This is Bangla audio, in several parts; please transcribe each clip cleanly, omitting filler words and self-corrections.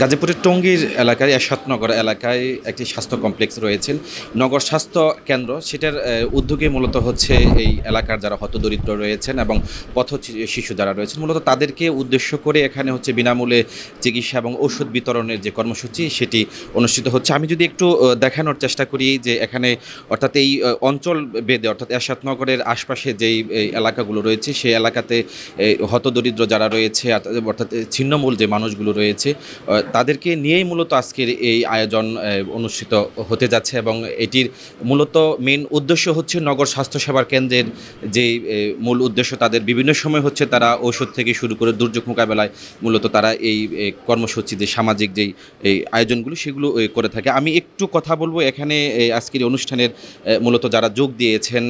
গাজীপুরের টঙ্গীর এলাকায় এরশাদনগর এলাকায় একটি স্বাস্থ্য কমপ্লেক্স রয়েছে, নগর স্বাস্থ্য কেন্দ্র। সেটার উদ্যোগে মূলত হচ্ছে এই এলাকার যারা হতদরিদ্র রয়েছেন এবং পথ শিশু যারা রয়েছেন, মূলত তাদেরকে উদ্দেশ্য করে এখানে হচ্ছে বিনামূল্যে চিকিৎসা এবং ওষুধ বিতরণের যে কর্মসূচি সেটি অনুষ্ঠিত হচ্ছে। আমি যদি একটু দেখানোর চেষ্টা করি যে এখানে অর্থাৎ এই অঞ্চল বেদে অর্থাৎ এরশাদনগরের আশপাশে যেই এলাকাগুলো রয়েছে সেই এলাকাতে হতদরিদ্র যারা রয়েছে অর্থাৎ ছিন্নমূল যে মানুষগুলো রয়েছে তাদেরকে নিয়েই মূলত আজকের এই আয়োজন অনুষ্ঠিত হতে যাচ্ছে এবং এটির মূলত মেইন উদ্দেশ্য হচ্ছে নগর স্বাস্থ্যসেবার কেন্দ্রের যেই মূল উদ্দেশ্য, তাদের বিভিন্ন সময় হচ্ছে তারা ঔষধ থেকে শুরু করে দুর্যোগ মোকাবেলায় মূলত তারা এই কর্মসূচি যে সামাজিক যেই এই আয়োজনগুলো সেগুলো করে থাকে। আমি একটু কথা বলবো এখানে আজকের অনুষ্ঠানের মূলত যারা যোগ দিয়েছেন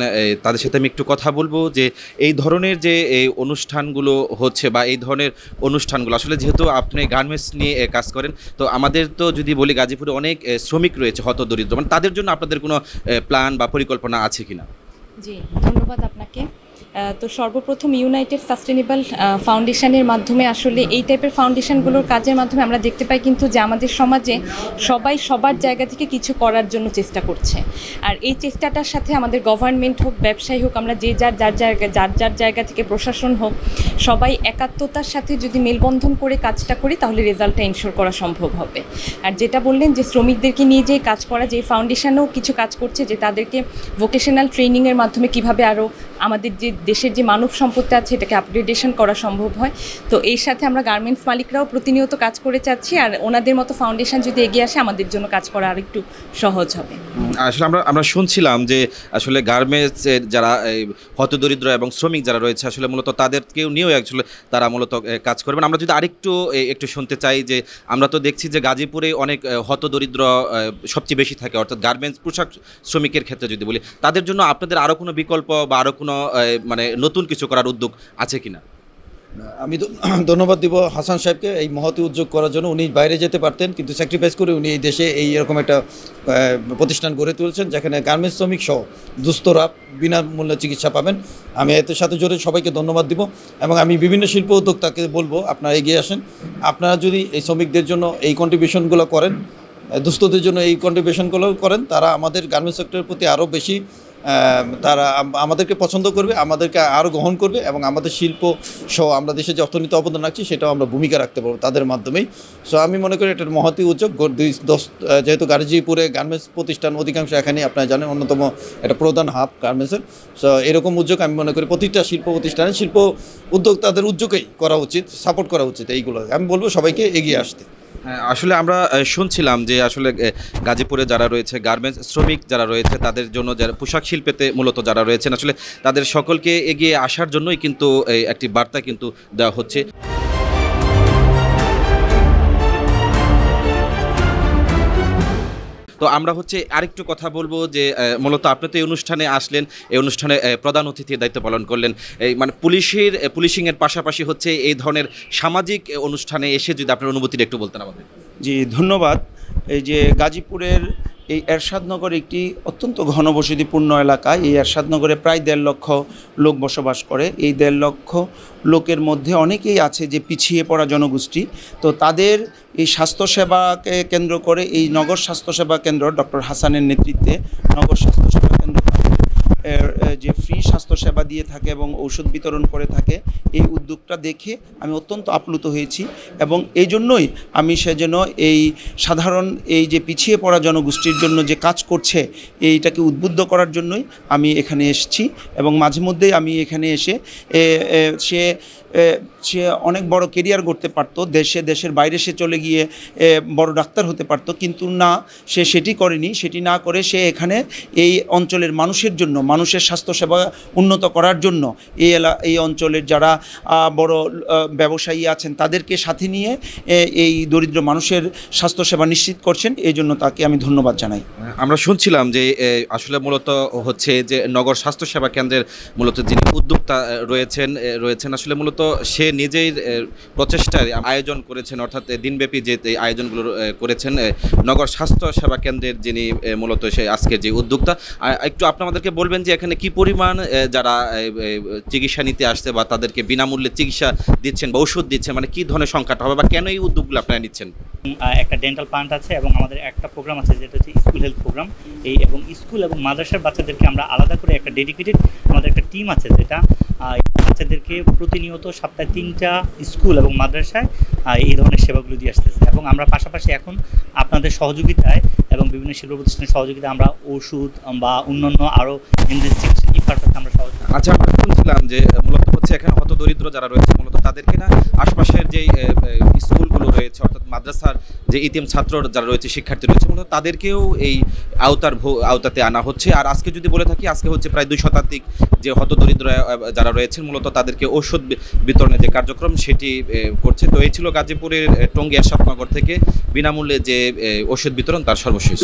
তাদের সাথে আমি একটু কথা বলবো যে এই ধরনের যে অনুষ্ঠানগুলো হচ্ছে বা এই ধরনের অনুষ্ঠানগুলো আসলে যেহেতু আপনি গার্মেন্টস নিয়ে কাজ করেন, তো আমাদের তো যদি বলি গাজীপুরে অনেক শ্রমিক রয়েছে হতদরিদ্র, মানে তাদের জন্য আপনাদের কোনো প্ল্যান বা পরিকল্পনা আছে কিনা? জি, ধন্যবাদ আপনাকে। তো সর্বপ্রথম ইউনাইটেড সাস্টেনেবল ফাউন্ডেশনের মাধ্যমে আসলে এই টাইপের ফাউন্ডেশনগুলোর কাজের মাধ্যমে আমরা দেখতে পাই কিন্তু যে আমাদের সমাজে সবাই সবার জায়গা থেকে কিছু করার জন্য চেষ্টা করছে। আর এই চেষ্টাটার সাথে আমাদের গভর্নমেন্ট হোক, ব্যবসায়ী হোক, আমরা যে যার জায়গা থেকে প্রশাসন হোক, সবাই একাত্মতার সাথে যদি মেলবন্ধন করে কাজটা করি তাহলে রেজাল্টটা এনশিওর করা সম্ভব হবে। আর যেটা বললেন যে শ্রমিকদেরকে নিয়ে যে কাজ করা, যে ফাউন্ডেশনেও কিছু কাজ করছে যে তাদেরকে ভোকেশনাল ট্রেনিংয়ের মাধ্যমে কিভাবে আরও আমাদের যে দেশের যে মানব সম্পদটা আছে এটাকে আপগ্রেডেশন করা সম্ভব হয়। তো এর সাথে আমরা গার্মেন্টস মালিকরাও প্রতিনিয়ত কাজ করে যাচ্ছি, আর ওনাদের মতো ফাউন্ডেশন যদি এগিয়ে আসে আমাদের জন্য কাজ করা আর একটু সহজ হবে। আসলে আমরা শুনছিলাম যে আসলে গার্মেন্টসের যারা হতদরিদ্র এবং শ্রমিক যারা রয়েছে আসলে মূলত তাদেরকেও নিয়েও আসলে তারা মূলত কাজ করবেন। আমরা যদি একটু শুনতে চাই যে আমরা তো দেখছি যে গাজীপুরে অনেক হতদরিদ্র সবচেয়ে বেশি থাকে, অর্থাৎ গার্মেন্টস পোশাক শ্রমিকের ক্ষেত্রে যদি বলি, তাদের জন্য আপনাদের আরও কোনো বিকল্প বা আরও কোনো মানে নতুন কিছু করার উদ্যোগ আছে কিনা? আমি ধন্যবাদ দিব হাসান সাহেবকে এই মহতি উদ্যোগ করার জন্য। উনি বাইরে যেতে পারতেন কিন্তু স্যাক্রিফাইস করে উনি এই দেশে এরকম একটা প্রতিষ্ঠান গড়ে তুলছেন যেখানে গার্মেন্টস শ্রমিক সহ দুস্থরা বিনামূল্যে চিকিৎসা পাবেন। আমি এর সাথে জোরে সবাইকে ধন্যবাদ দিব এবং আমি বিভিন্ন শিল্প উদ্যোক্তাকে বলবো আপনারা এগিয়ে আসেন। আপনারা যদি এই শ্রমিকদের জন্য এই কন্ট্রিবিউশনগুলো করেন, দুস্থদের জন্য এই কন্ট্রিবিউশনগুলো করেন, তারা আমাদের গার্মেন্টস সেক্টরের প্রতি আরও বেশি তারা আমাদেরকে পছন্দ করবে, আমাদেরকে আরও গ্রহণ করবে এবং আমাদের শিল্প সহ আমরা দেশে যে অর্থনীতি অবদান রাখছি সেটাও আমরা ভূমিকা রাখতে পারবো তাদের মাধ্যমেই। সো আমি মনে করি এটার মহতি উদ্যোগ। যেহেতু গাজীপুরে গার্মেন্টস প্রতিষ্ঠান অধিকাংশ এখানে আপনারা জানেন অন্যতম একটা প্রধান হাব গার্মেন্টসের। সো এরকম উদ্যোগ আমি মনে করি প্রতিটা শিল্প প্রতিষ্ঠানের শিল্প উদ্যোগ তাদের উদ্যোগেই করা উচিত, সাপোর্ট করা উচিত। এইগুলো আমি বলবো সবাইকে এগিয়ে আসতে। আসলে আমরা শুনছিলাম যে আসলে গাজীপুরে যারা রয়েছে গার্মেন্টস শ্রমিক যারা রয়েছে তাদের জন্য যারা পোশাক শিল্পেতে মূলত যারা রয়েছেন আসলে তাদের সকলকে এগিয়ে আসার জন্যই কিন্তু একটি বার্তা কিন্তু দেওয়া হচ্ছে। তো আমরা হচ্ছে আরেকটু কথা বলবো যে মূলত আপনি তো এই অনুষ্ঠানে আসলেন, এই অনুষ্ঠানে প্রধান অতিথির দায়িত্ব পালন করলেন, এই মানে পুলিশিংয়ের পাশাপাশি হচ্ছে এই ধরনের সামাজিক অনুষ্ঠানে এসে যদি আপনার অনুভূতিটা একটু বলতেন আমাদের। জি ধন্যবাদ। এই যে গাজীপুরের এই এরশাদনগর একটি অত্যন্ত ঘনবসতিপূর্ণ এলাকা। এই এরশাদনগরে প্রায় 1.5 লক্ষ লোক বসবাস করে। এই 1.5 লক্ষ লোকের মধ্যে অনেকেই আছে যে পিছিয়ে পড়া জনগোষ্ঠী। তো তাদের এই স্বাস্থ্যসেবাকে কেন্দ্র করে এই নগর স্বাস্থ্যসেবা কেন্দ্র ডক্টর হাসানের নেতৃত্বে নগর স্বাস্থ্যসেবা কেন্দ্র যে ফ্রি স্বাস্থ্যসেবা দিয়ে থাকে এবং ঔষধ বিতরণ করে থাকে, এই উদ্যোগটা দেখে আমি অত্যন্ত আপ্লুত হয়েছি এবং এই জন্যই আমি সেজন্য এই সাধারণ এই যে পিছিয়ে পড়া জনগোষ্ঠীর জন্য যে কাজ করছে এইটাকে উদ্বুদ্ধ করার জন্যই আমি এখানে এসেছি এবং মাঝে মধ্যেই আমি এখানে এসে সে অনেক বড় কেরিয়ার করতে পারতো, দেশের বাইরে সে চলে গিয়ে বড় ডাক্তার হতে পারতো, কিন্তু না, সে সেটি করেনি। সেটি না করে সে এখানে এই অঞ্চলের মানুষের জন্য, মানুষের স্বাস্থ্যসেবা উন্নত করার জন্য এই অঞ্চলের যারা বড় ব্যবসায়ী আছেন তাদেরকে সাথে নিয়ে এই দরিদ্র মানুষের স্বাস্থ্যসেবা নিশ্চিত করছেন। এই জন্য তাকে আমি ধন্যবাদ জানাই। আমরা শুনছিলাম যে আসলে মূলত হচ্ছে যে নগর স্বাস্থ্যসেবা কেন্দ্রের মূলত যিনি উদ্যোক্তা রয়েছেন আসলে মূলত সে নিজেই প্রচেষ্টায় আয়োজন করেছেন, অর্থাৎ দিনব্যাপী যে এই আয়োজনগুলো করেছেন নগর স্বাস্থ্য সেবা কেন্দ্রের যিনি মূলত সে আজকের যে উদ্যোক্তা। একটু আপনি আমাদেরকে বলবেন যে এখানে কি পরিমাণ যারা চিকিৎসা নিতে আসছে বা তাদেরকে বিনামূল্যে চিকিৎসা দিচ্ছেন বা ওষুধ দিচ্ছেন, মানে কি ধরনের সংখ্যাটা হবে বা কেন এই উদ্যোগগুলো আপনারা নিচ্ছেন? একটা ডেন্টাল প্লান্ট আছে এবং আমাদের একটা প্রোগ্রাম আছে যেটা হচ্ছে স্কুল হেলথ প্রোগ্রাম। এবং স্কুল এবং মাদ্রাসার বাচ্চাদেরকে আমরা আলাদা করে একটা ডেডিকেটেড আমাদের একটা টিম আছে যেটা বাচ্চাদেরকে প্রতিনিয়ত সপ্তাহে 3টা স্কুল এবং মাদ্রাসায় এই ধরনের সেবাগুলো দিয়ে আসতেছে। এবং আমরা পাশাপাশি এখন আপনাদের সহযোগিতায় এবং বিভিন্ন শিল্প প্রতিষ্ঠানের সহযোগিতায় আমরা ওষুধ বা অন্যান্য আরও ইনভেস্টিগেশন পারপাসে আমরা সহযোগিতা। আচ্ছা, আমরা শুনছিলাম যে মূলত হচ্ছে এখানে হতদরিদ্র যারা রয়েছে মূলত তাদেরকে না আশপাশের যেই স্কুলগুলো রয়েছে অর্থাৎ মাদ্রাসার যে ইতিম ছাত্র যারা রয়েছে, শিক্ষার্থী রয়েছে, মূলত তাদেরকেও এই আওতাতে আনা হচ্ছে। আর আজকে যদি বলে থাকি, আজকে হচ্ছে প্রায় 2 শতাধিক যে হতদরিদ্র যারা রয়েছেন মূলত তাদেরকে ওষুধ বিতরণের যে কার্যক্রম সেটি করছে। তো এই ছিল গাজীপুরের টঙ্গী এরশাদনগর থেকে বিনামূল্যে যে ওষুধ বিতরণ তার সর্বশেষ।